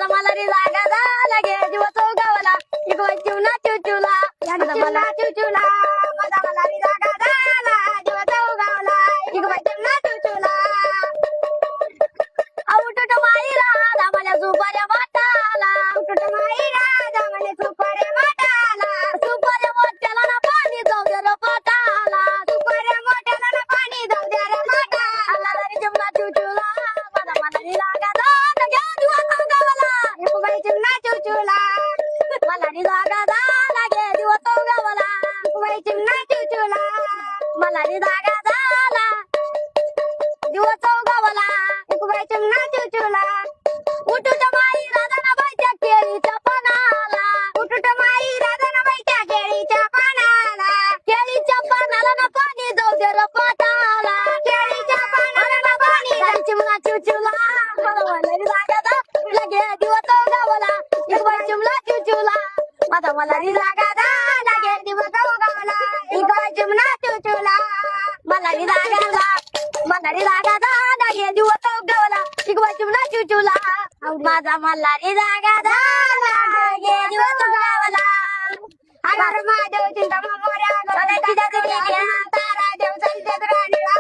माझा मला रे जागा झाला गे जीव चौगावला इकडे चिवना चिवचिवला माझा मला चिवचिवला माझा मला रे जागा झाला जीव चौगावला इकडे चिवना चिवचिवला औटट माई राधा मला सुपाऱ्या वाटाला औटट माई राधा मला सुपाऱ्या वाटाला सुपाऱ्या मोठ्याला ना पाणी जाऊ दे रे पाटाला सुपाऱ्या मोठ्याला ना पाणी जाऊ दे रे पाटाला रे चिवना चिवचिवला माझा मला रे जागा झाला गे जीव चौगावला इकडे चिवना चिवचिवला मला रे जागा झाला गे जीव चौगावला इकडे चिवना चिवचिवला मला रे जागा झाला जीव चौगावला इकडे चिवना चिवचिवला उठूट माई राधाना बाईच्या केळीच्या पानाला उठूट माई राधाना बाईच्या केळीच्या पानाला ना पाणी जाऊ दे रे पाटाला केळीच्या पानाला ना पाणी चिमला चिवचिवला मला रे जागा झाला गे जीव चौगावला इकडे चिमला चिवचिवला माझा मला रे जागा झाला गे जीव चौगावला इकडे चिमला चिवचिवला मला रे जागा मला रे जागा झाला गे जीव चौगावला इकडे चिमला चिवचिवला माझा मला रे जागा झाला गे जीव चौगावला अगर महादेव चिंता मोर्या तारा देव संत राणीला